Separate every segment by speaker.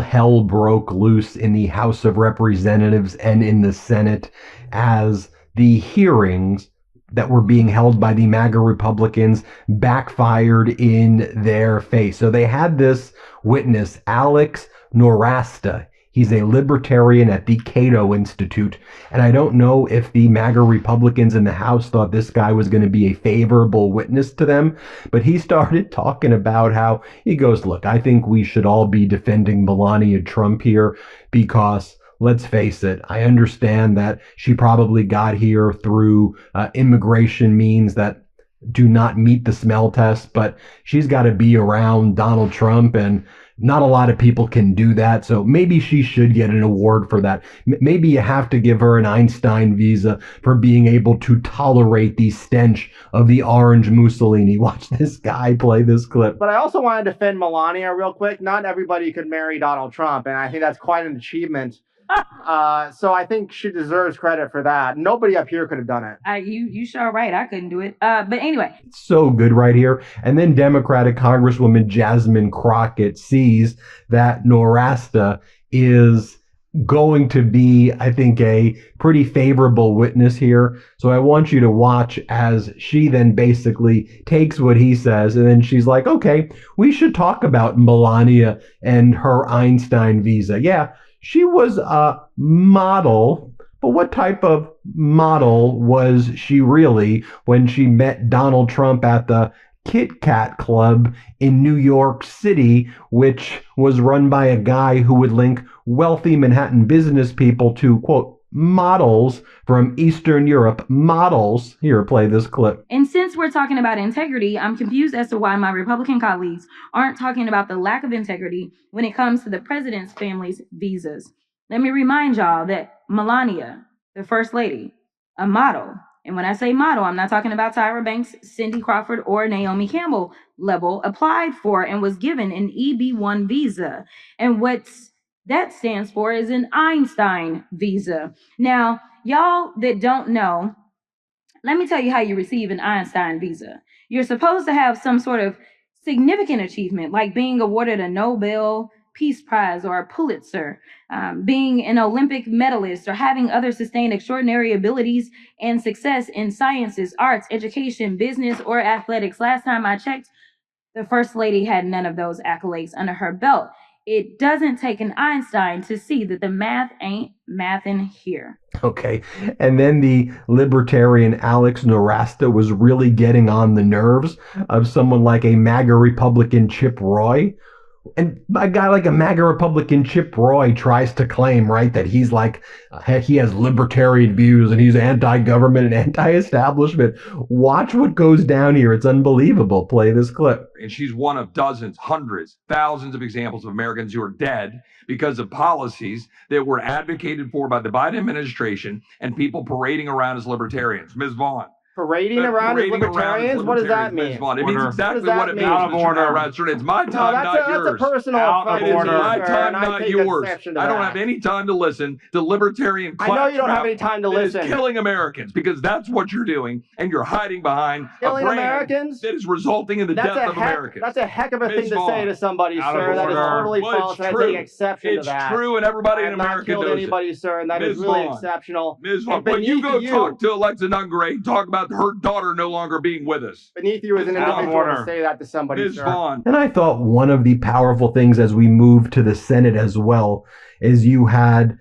Speaker 1: hell broke loose in the House of Representatives and in the Senate as the hearings that were being held by the MAGA Republicans backfired in their face. So they had this witness, Alex Norasta. He's a libertarian at the Cato Institute. And I don't know if the MAGA Republicans in the House thought this guy was going to be a favorable witness to them, but he started talking about how he goes, look, I think we should all be defending Melania Trump here because let's face it, I understand that she probably got here through immigration means that do not meet the smell test, but she's got to be around Donald Trump, and not a lot of people can do that. So maybe she should get an award for that. Maybe you have to give her an Einstein visa for being able to tolerate the stench of the orange Mussolini. Watch this guy play this clip.
Speaker 2: But I also want to defend Melania real quick. Not everybody could marry Donald Trump, and I think that's quite an achievement. So I think she deserves credit for that. Nobody up here could have done it.
Speaker 3: You sure right. I couldn't do it. But anyway.
Speaker 1: It's so good right here. And then Democratic Congresswoman Jasmine Crockett sees that Norasta is going to be, I think, a pretty favorable witness here. So I want you to watch as she then basically takes what he says, and then she's like, okay, we should talk about Melania and her Einstein visa. Yeah, she was a model, but what type of model was she really when she met Donald Trump at the Kit Kat Club in New York City, which was run by a guy who would link wealthy Manhattan business people to, quote, models from Eastern Europe. Models. Here, play this clip.
Speaker 3: And since we're talking about integrity, I'm confused as to why my Republican colleagues aren't talking about the lack of integrity when it comes to the president's family's visas. Let me remind y'all that Melania, the first lady, a model, and when I say model, I'm not talking about Tyra Banks, Cindy Crawford, or Naomi Campbell level, applied for and was given an EB-1 visa. And what's that stands for is an Einstein visa. Now, y'all that don't know, let me tell you how you receive an Einstein visa. You're supposed to have some sort of significant achievement, like being awarded a Nobel Peace Prize or a Pulitzer, being an Olympic medalist, or having other sustained extraordinary abilities and success in sciences, arts, education, business, or athletics. Last time I checked, the First Lady had none of those accolades under her belt. It doesn't take an Einstein to see that the math ain't mathin' here.
Speaker 1: Okay. And then the libertarian Alex Norasta was really getting on the nerves of someone like a MAGA Republican Chip Roy. And a guy like a MAGA Republican Chip Roy tries to claim, right, that he's like, he has libertarian views and he's anti-government and anti-establishment. Watch what goes down here. It's unbelievable. Play this clip.
Speaker 4: And she's one of dozens, hundreds, thousands of examples of Americans who are dead because of policies that were advocated for by the Biden administration and people parading around as libertarians. Ms. Vaughn.
Speaker 2: Parading around as libertarians? What does that mean?
Speaker 4: It means exactly what it means.
Speaker 5: Out of order.
Speaker 4: It's my time, not yours.
Speaker 2: That's a personal
Speaker 5: Out of order.
Speaker 4: It's my time, not yours. I don't have any time to listen to libertarian
Speaker 2: I know you don't have any time to listen.
Speaker 4: It's killing Americans, because that's what you're doing, and you're hiding behind
Speaker 2: killing
Speaker 4: a brand
Speaker 2: Americans?
Speaker 4: that is resulting in the death of Americans.
Speaker 2: That's a heck of a thing to say to somebody, sir. That is totally false, and I take exception to that.
Speaker 4: It's true, and everybody in
Speaker 2: I
Speaker 4: America
Speaker 2: have not killed anybody, sir, and that is really exceptional.
Speaker 4: Ms. Vaughn, when you go talk to Alexa Nungray, talk about her daughter no longer being with us.
Speaker 2: Beneath you as an individual to say that to somebody,
Speaker 4: Ms.
Speaker 2: sir.
Speaker 4: Vaughn.
Speaker 1: And I thought one of the powerful things as we move to the Senate as well is you had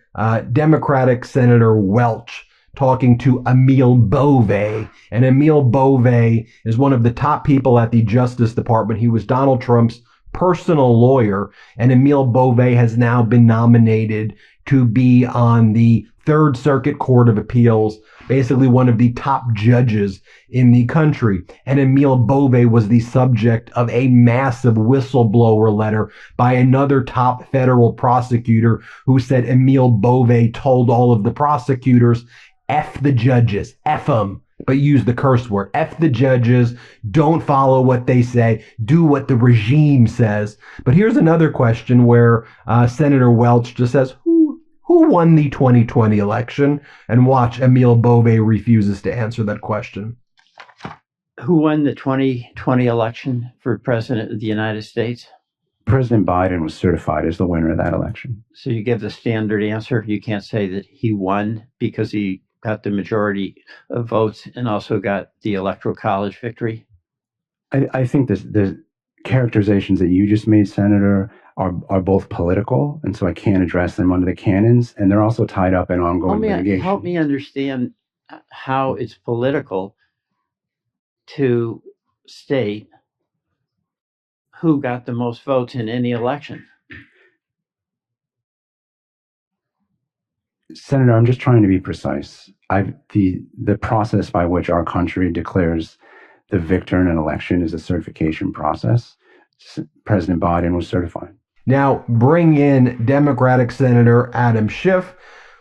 Speaker 1: Democratic Senator Welch talking to Emil Bove. And Emil Bove is one of the top people at the Justice Department. He was Donald Trump's personal lawyer. And Emil Bove has now been nominated to be on the Third Circuit Court of Appeals, basically one of the top judges in the country. And Emil Bove was the subject of a massive whistleblower letter by another top federal prosecutor who said Emil Bove told all of the prosecutors, F the judges, F them, but use the curse word. F the judges, don't follow what they say, do what the regime says. But here's another question where Senator Welch just says, who won the 2020 election? And watch, Emil Bove refuses to answer that question.
Speaker 6: Who won the 2020 election for president of the United States?
Speaker 5: President Biden was certified as the winner of that election.
Speaker 6: So you give the standard answer. You can't say that he won because he got the majority of votes and also got the Electoral College victory.
Speaker 5: I think the characterizations that you just made, Senator, are both political, and so I can't address them under the canons, and they're also tied up in ongoing litigation.
Speaker 6: Help me understand how it's political to state who got the most votes in any election.
Speaker 5: Senator, I'm just trying to be precise. The process by which our country declares the victor in an election is a certification process. President Biden was certified.
Speaker 1: Now bring in Democratic Senator Adam Schiff,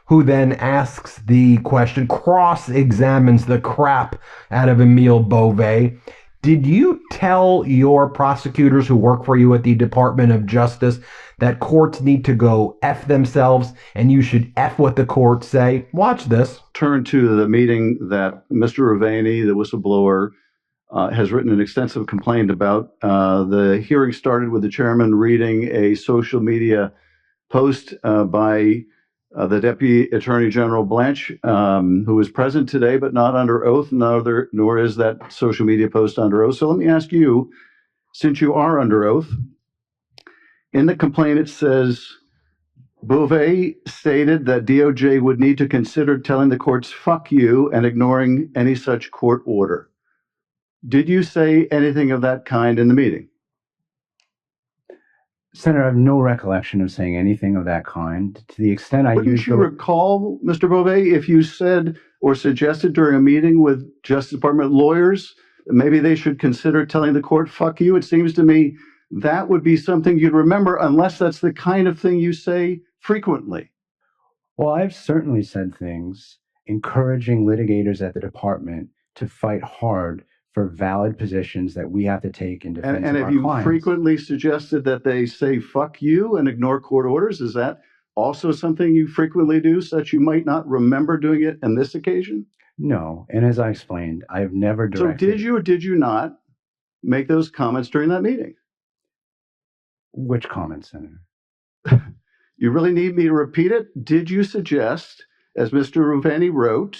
Speaker 1: who then asks the question, cross-examines the crap out of Emile Beauvais. Did you tell your prosecutors who work for you at the Department of Justice that courts need to go F themselves and you should F what the courts say? Watch this.
Speaker 7: Turn to the meeting that Mr. Ravani, the whistleblower, has written an extensive complaint about. The hearing started with the chairman reading a social media post by the Deputy Attorney General Blanche, who is present today but not under oath, nor is that social media post under oath. So let me ask you, since you are under oath, in the complaint it says, Beauvais stated that DOJ would need to consider telling the courts, fuck you, and ignoring any such court order. Did you say anything of that kind in the meeting?
Speaker 5: Senator, I have no recollection of saying anything of that kind. To the extent I
Speaker 7: Wouldn't you recall, Mr. Beauvais, if you said or suggested during a meeting with Justice Department lawyers, maybe they should consider telling the court, fuck you? It seems to me that would be something you'd remember, unless that's the kind of thing you say frequently.
Speaker 5: Well, I've certainly said things encouraging litigators at the department to fight hard for valid positions that we have to take in defense of our clients.
Speaker 7: And have you frequently suggested that they say fuck you and ignore court orders? Is that also something you frequently do, such you might not remember doing it on this occasion?
Speaker 5: No, and as I explained, I have never directed.
Speaker 7: So did you or did you not make those comments during that meeting?
Speaker 5: Which comments, Senator?
Speaker 7: You really need me to repeat it? Did you suggest, as Mr. Ravani wrote,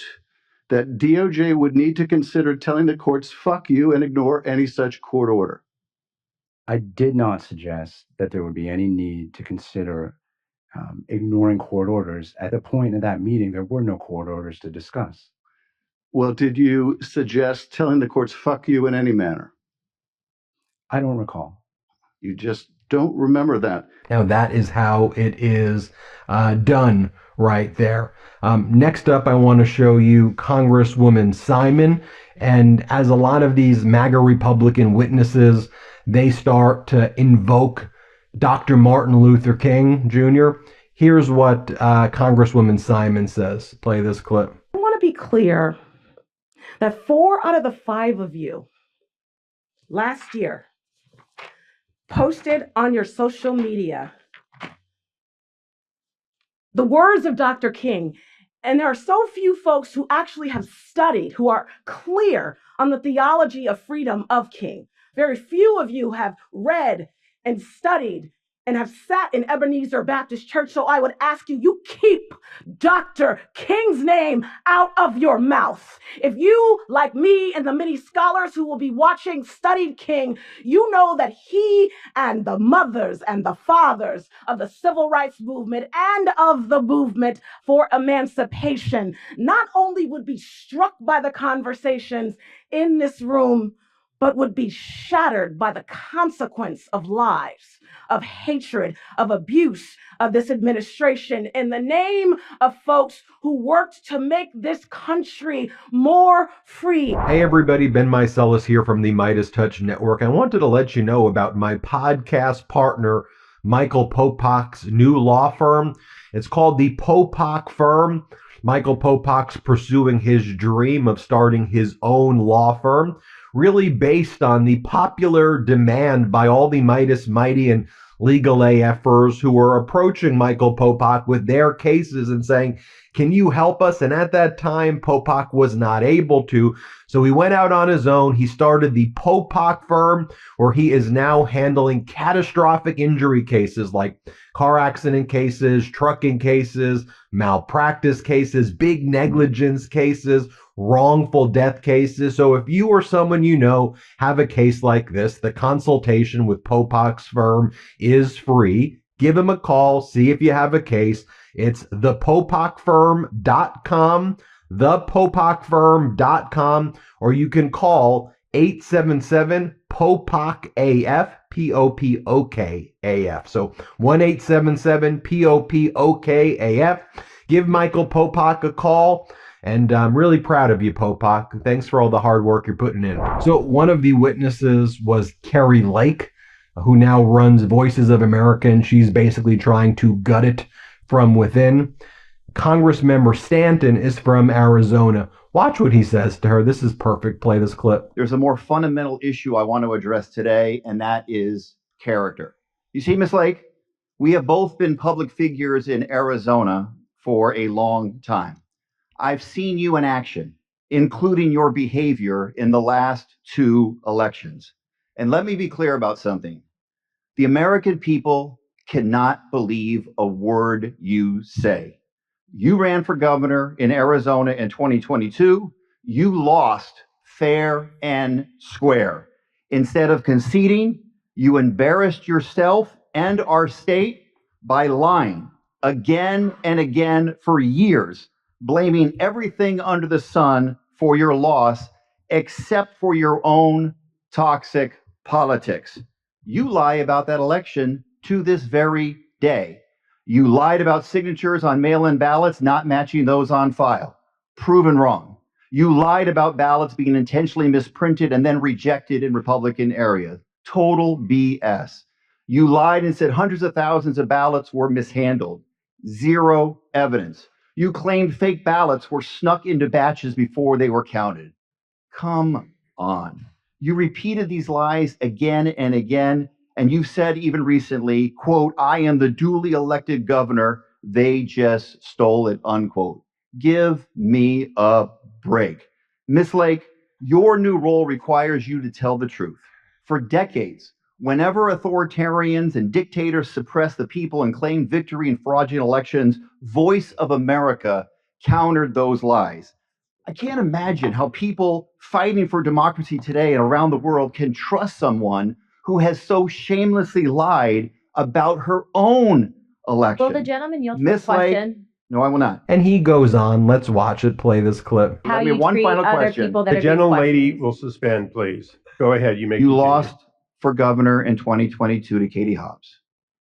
Speaker 7: that DOJ would need to consider telling the courts, fuck you, and ignore any such court order?
Speaker 5: I did not suggest that there would be any need to consider ignoring court orders. At the point of that meeting, there were no court orders to discuss.
Speaker 7: Well, did you suggest telling the courts, fuck you in any manner?
Speaker 5: I don't recall.
Speaker 7: You just don't remember that.
Speaker 1: Now that is how it is done right there. Next up, I want to show you Congresswoman Simon. And as a lot of these MAGA Republican witnesses, they start to invoke Dr. Martin Luther King Jr. Here's what Congresswoman Simon says. Play this clip.
Speaker 8: I want to be clear that 4 out of the 5 of you last year posted on your social media the words of Dr. King. And there are so few folks who actually have studied, who are clear on the theology of freedom of King. Very few of you have read and studied and have sat in Ebenezer Baptist Church. So I would ask you, you keep Dr. King's name out of your mouth. If you, like me and the many scholars who will be watching, studied King, you know that he and the mothers and the fathers of the civil rights movement and of the movement for emancipation not only would be struck by the conversations in this room, but would be shattered by the consequence of lies, of hatred, of abuse of this administration in the name of folks who worked to make this country more free.
Speaker 1: Hey everybody, Ben Meiselas here from the Midas Touch Network. I wanted to let you know about my podcast partner, Michael Popak's new law firm. It's called the Popak Firm. Michael Popak's pursuing his dream of starting his own law firm, really based on the popular demand by all the Midas Mighty and legal AFers who were approaching Michael Popak with their cases and saying, can you help us? And at that time, Popak was not able to. So he went out on his own. He started the Popak firm, where he is now handling catastrophic injury cases like car accident cases, trucking cases, malpractice cases, big negligence cases, wrongful death cases. So if you or someone you know have a case like this, the consultation with Popak's firm is free. Give him a call, see if you have a case. It's thepopakfirm.com, thepopakfirm.com, or you can call 877-POPOK-AF, P-O-P-O-K-A-F. So 1-877-POPOK-AF. Give Michael Popak a call. And I'm really proud of you, Popak. Thanks for all the hard work you're putting in. So one of the witnesses was Carrie Lake, who now runs Voices of America, and she's basically trying to gut it from within. Congressmember Stanton is from Arizona. Watch what he says to her. This is perfect. Play this clip.
Speaker 9: There's a more fundamental issue I want to address today, and that is character. You see, Ms. Lake, we have both been public figures in Arizona for a long time. I've seen you in action, including your behavior in the last 2 elections. And let me be clear about something. The American people cannot believe a word you say. You ran for governor in Arizona in 2022. You lost fair and square. Instead of conceding, you embarrassed yourself and our state by lying again and again for years, blaming everything under the sun for your loss except for your own toxic politics. You lie about that election to this very day. You lied about signatures on mail-in ballots not matching those on file. Proven wrong. You lied about ballots being intentionally misprinted and then rejected in Republican areas. Total BS. You lied and said hundreds of thousands of ballots were mishandled. Zero evidence. You claimed fake ballots were snuck into batches before they were counted. Come on. You repeated these lies again and again, and you said even recently, quote, I am the duly elected governor. They just stole it, unquote. Give me a break. Ms. Lake, your new role requires you to tell the truth. For decades, whenever authoritarians and dictators suppress the people and claim victory in fraudulent elections, Voice of America countered those lies. I can't imagine how people fighting for democracy today and around the world can trust someone who has so shamelessly lied about her own election.
Speaker 10: Will the gentleman yield to
Speaker 9: Miss
Speaker 10: the question?
Speaker 9: No, I will not.
Speaker 1: And he goes on. Let's watch it. Play this clip.
Speaker 10: How
Speaker 9: Let me
Speaker 10: you
Speaker 9: one
Speaker 10: treat
Speaker 9: final
Speaker 10: other
Speaker 9: question.
Speaker 10: people that
Speaker 11: The
Speaker 10: are being
Speaker 11: gentlelady
Speaker 10: questioned.
Speaker 11: will suspend, please. Go ahead. You may
Speaker 9: You
Speaker 11: continue.
Speaker 9: lost for governor in 2022 to Katie Hobbs.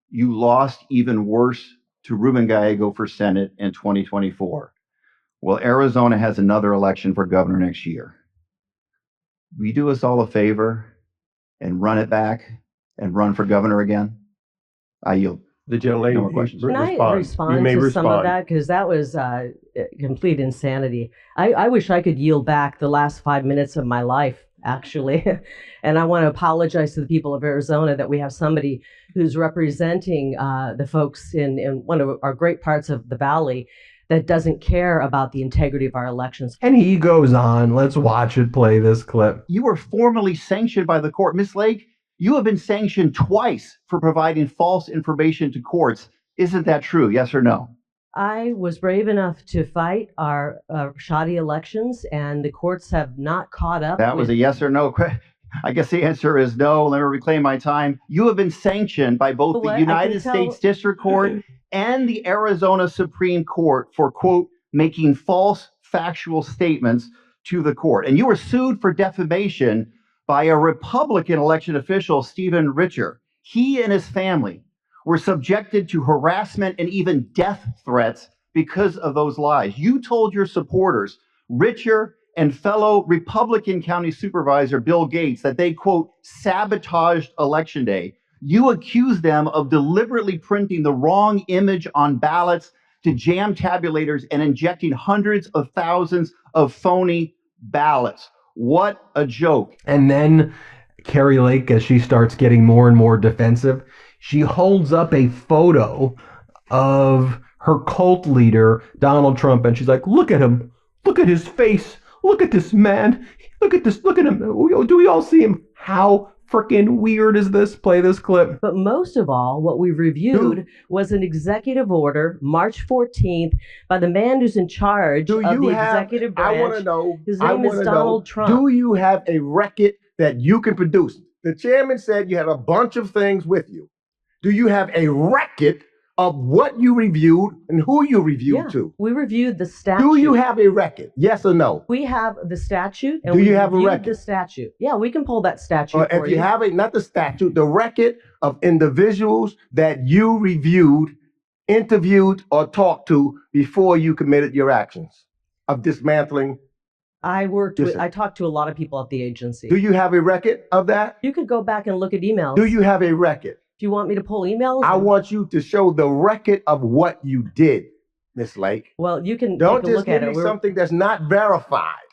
Speaker 9: You lost even worse to Ruben Gallego for Senate in 2024. Well, Arizona has another election for governor next year. Will you do us all a favor and run it back and run for governor again? I yield.
Speaker 11: The gentlelady,
Speaker 9: No more questions.
Speaker 12: Can I
Speaker 11: respond.
Speaker 12: respond
Speaker 11: You may
Speaker 12: to
Speaker 11: respond.
Speaker 12: some of that? Because that was complete insanity. I wish I could yield back the last 5 minutes of my life, actually. And I want to apologize to the people of Arizona that we have somebody who's representing the folks in one of our great parts of the valley that doesn't care about the integrity of our elections.
Speaker 1: And he goes on. Let's watch it. Play this clip.
Speaker 9: You were formally sanctioned by the court. Ms. Lake, you have been sanctioned twice for providing false information to courts. Isn't that true? Yes or no?
Speaker 12: I was brave enough to fight our shoddy elections, and the courts have not caught up.
Speaker 9: That was a yes or no question. I guess the answer is no. Let me reclaim my time. You have been sanctioned by both the United States District Court and the Arizona Supreme Court for, quote, making false factual statements to the court. And you were sued for defamation by a Republican election official, Stephen Richer. He and his family were subjected to harassment and even death threats because of those lies. You told your supporters, Richer and fellow Republican County Supervisor Bill Gates, that they, quote, sabotaged Election Day. You accused them of deliberately printing the wrong image on ballots to jam tabulators and injecting hundreds of thousands of phony ballots. What a joke.
Speaker 1: And then Carrie Lake, as she starts getting more and more defensive, she holds up a photo of her cult leader, Donald Trump, and she's like, look at him. Look at his face. Look at this man. Look at this. Look at him. Do we all see him? How freaking weird is this? Play this clip.
Speaker 12: But most of all, what we reviewed was an executive order, March 14th, by the man who's in charge of the executive branch.
Speaker 10: I want to know.
Speaker 12: His name is Donald Trump.
Speaker 10: Do you have a record that you can produce? The chairman said you had a bunch of things with you. Do you have a record of what you reviewed and who you reviewed to?
Speaker 12: We reviewed the statute.
Speaker 10: Do you have a record? Yes or no?
Speaker 12: We have the statute. And
Speaker 10: do you
Speaker 12: we
Speaker 10: have a record?
Speaker 12: The statute. Yeah, we can pull that statute for
Speaker 10: if you have it, not the statute, the record of individuals that you reviewed, interviewed, or talked to before you committed your actions of dismantling.
Speaker 12: I talked to a lot of people at the agency.
Speaker 10: Do you have a record of that?
Speaker 12: You could go back and look at emails.
Speaker 10: Do you have a record?
Speaker 12: Do you want me to pull emails?
Speaker 10: I want you to show the record of what you did, Miss Lake.
Speaker 12: Well, you can
Speaker 10: don't
Speaker 12: take a
Speaker 10: just
Speaker 12: look at
Speaker 10: give
Speaker 12: it.
Speaker 10: me something that's not verified.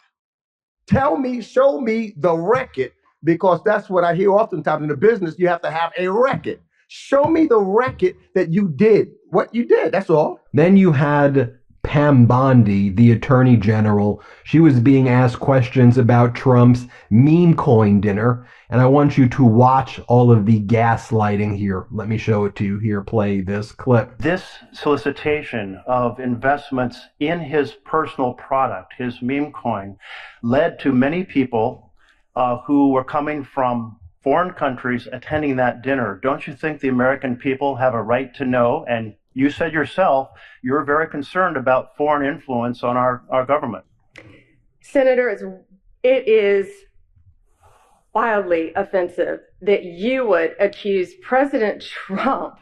Speaker 10: Tell me, show me the record, because that's what I hear oftentimes in the business. You have to have a record. Show me the record that you did, what you did. That's all.
Speaker 1: Then you had Pam Bondi, the Attorney General. She was being asked questions about Trump's meme coin dinner, and I want you to watch all of the gaslighting here. Let me show it to you here. Play this clip.
Speaker 13: This solicitation of investments in his personal product, his meme coin, led to many people who were coming from foreign countries attending that dinner. Don't you think the American people have a right to know? And you said yourself, you're very concerned about foreign influence on our government.
Speaker 14: Senator, it is wildly offensive that you would accuse President Trump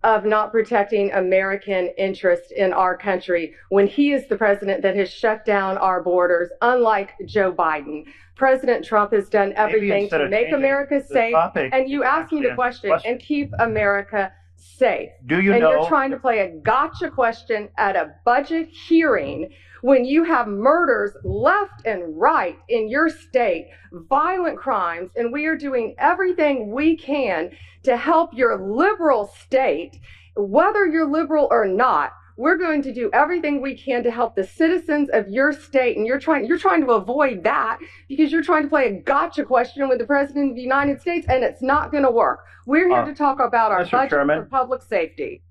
Speaker 14: of not protecting American interests in our country when he is the president that has shut down our borders, unlike Joe Biden. President Trump has done everything to make America safe, and you asked me the question, and keep America safe.
Speaker 13: Do you
Speaker 14: and
Speaker 13: know?
Speaker 14: You're trying to play a gotcha question at a budget hearing when you have murders left and right in your state, violent crimes, and we are doing everything we can to help your liberal state. Whether you're liberal or not, we're going to do everything we can to help the citizens of your state, and you're trying to avoid that because you're trying to play a gotcha question with the President of the United States, and it's not going to work. We're here to talk about our budget for public safety.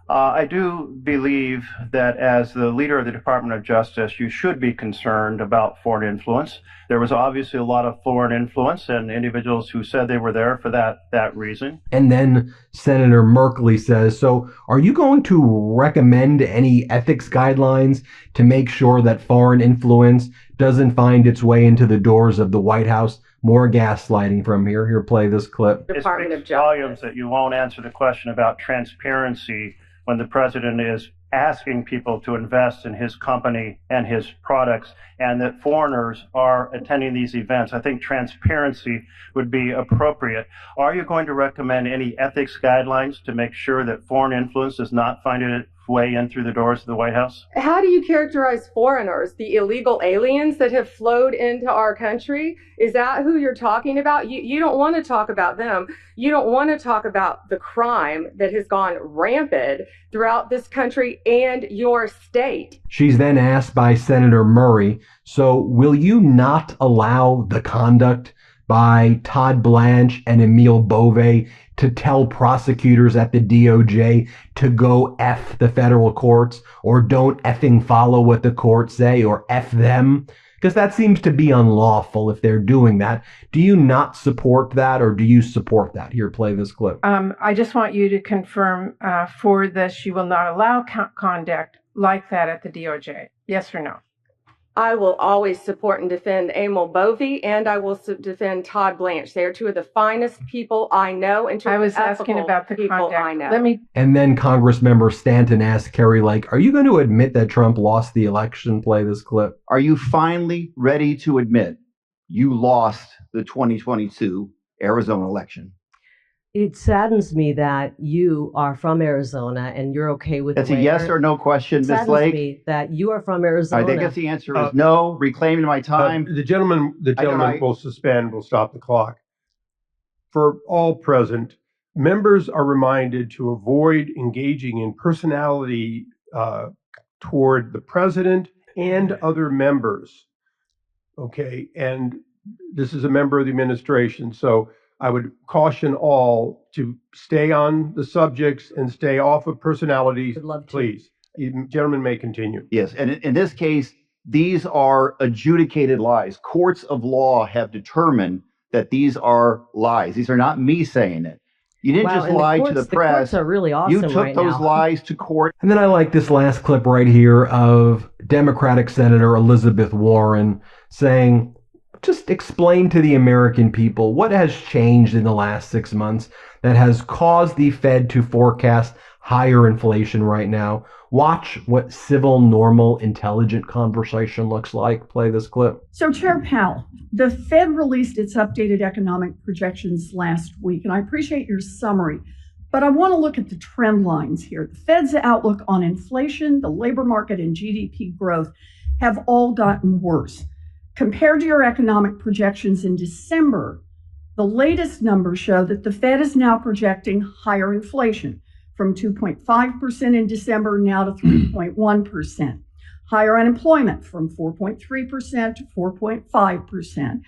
Speaker 13: I do believe that as the leader of the Department of Justice, you should be concerned about foreign influence. There was obviously a lot of foreign influence and individuals who said they were there for that reason.
Speaker 1: And then Senator Merkley says, so are you going to recommend any ethics guidelines to make sure that foreign influence doesn't find its way into the doors of the White House? More gaslighting from here. Here, play this clip.
Speaker 14: Department of
Speaker 13: Justice. Volumes that you won't answer the question about transparency when the president is asking people to invest in his company and his products, and that foreigners are attending these events. I think transparency would be appropriate. Are you going to recommend any ethics guidelines to make sure that foreign influence does not find its way in through the doors of the White House?
Speaker 14: How do you characterize foreigners, the illegal aliens that have flowed into our country? Is that who you're talking about? You don't want to talk about them. You don't want to talk about the crime that has gone rampant throughout this country and your state.
Speaker 1: She's then asked by Senator Murray, so will you not allow the conduct by Todd Blanche and Emile Bove to tell prosecutors at the DOJ to go F the federal courts, or don't effing follow what the courts say, or F them? Because that seems to be unlawful if they're doing that. Do you not support that, or do you support that? Here, play this clip.
Speaker 15: I just want you to confirm for this, you will not allow conduct like that at the DOJ. Yes or no?
Speaker 14: I will always support and defend Emil Bove, and I will defend Todd Blanche. They are two of the finest people I know, and two
Speaker 15: I
Speaker 14: of
Speaker 15: was
Speaker 14: the
Speaker 15: asking about the
Speaker 14: people
Speaker 15: conduct.
Speaker 14: I know.
Speaker 1: And then Congressmember Stanton asked Kerry Lake, are you going to admit that Trump lost the election? Play this clip.
Speaker 9: Are you finally ready to admit you lost the 2022 Arizona election?
Speaker 12: It saddens me that you are from Arizona and you're okay with
Speaker 9: That's a yes or no question, Ms. Lake.
Speaker 12: Me that you are from Arizona.
Speaker 9: I guess the answer is no. Reclaiming my time.
Speaker 11: The gentleman will suspend, will stop the clock. For all present, members are reminded to avoid engaging in personality toward the president and other members. Okay, and this is a member of the administration, so I would caution all to stay on the subjects and stay off of personalities.
Speaker 12: Would love to.
Speaker 11: Please. Gentlemen may continue.
Speaker 9: Yes, and in this case, these are adjudicated lies. Courts of law have determined that these are lies. These are not me saying it. You didn't just lie to the press.
Speaker 12: The courts are really awesome
Speaker 9: You took
Speaker 12: right
Speaker 9: those
Speaker 12: now.
Speaker 9: lies to court.
Speaker 1: And then I like this last clip right here of Democratic Senator Elizabeth Warren saying, just explain to the American people what has changed in the last 6 months that has caused the Fed to forecast higher inflation right now. Watch what civil, normal, intelligent conversation looks like. Play this clip.
Speaker 16: So, Chair Powell, the Fed released its updated economic projections last week, and I appreciate your summary, but I want to look at the trend lines here. The Fed's outlook on inflation, the labor market, and GDP growth have all gotten worse. Compared to your economic projections in December, the latest numbers show that the Fed is now projecting higher inflation, from 2.5% in December now to 3.1%. Higher unemployment from 4.3% to 4.5%.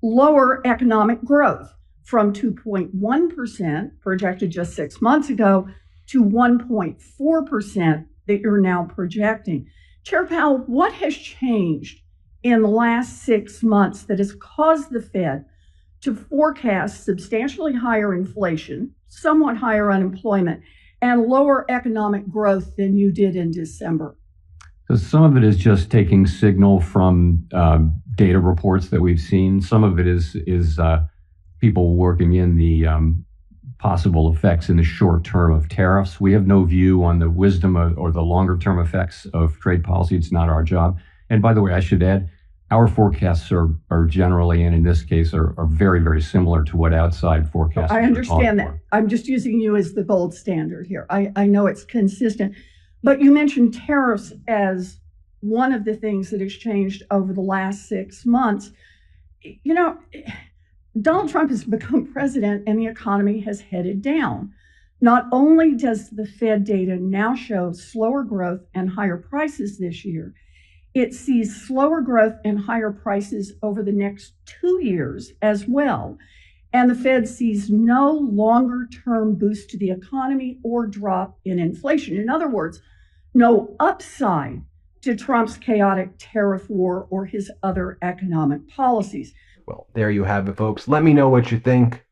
Speaker 16: Lower economic growth from 2.1% projected just 6 months ago to 1.4% that you're now projecting. Chair Powell, what has changed in the last 6 months that has caused the Fed to forecast substantially higher inflation, somewhat higher unemployment, and lower economic growth than you did in December?
Speaker 17: So some of it is just taking signal from data reports that we've seen. Some of it is people working in the possible effects in the short term of tariffs. We have no view on the wisdom or the longer term effects of trade policy. It's not our job. And by the way, I should add, our forecasts are generally, and in this case, are very, very similar to what outside forecasts.
Speaker 16: I understand that. I'm just using you as the gold standard here. I know it's consistent, but you mentioned tariffs as one of the things that has changed over the last 6 months. You know, Donald Trump has become president and the economy has headed down. Not only does the Fed data now show slower growth and higher prices this year, it sees slower growth and higher prices over the next 2 years as well. And the Fed sees no longer-term boost to the economy or drop in inflation. In other words, no upside to Trump's chaotic tariff war or his other economic policies.
Speaker 1: Well, there you have it, folks. Let me know what you think.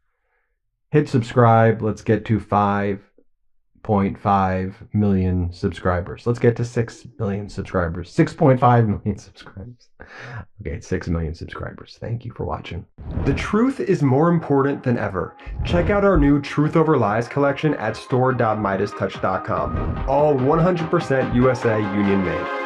Speaker 1: Hit subscribe. Let's get to 5.5 million subscribers. Let's get to 6 million subscribers. 6.5 million subscribers. Okay, it's 6 million subscribers. Thank you for watching.
Speaker 18: The truth is more important than ever. Check out our new Truth Over Lies collection at store.midastouch.com. All 100% USA union made.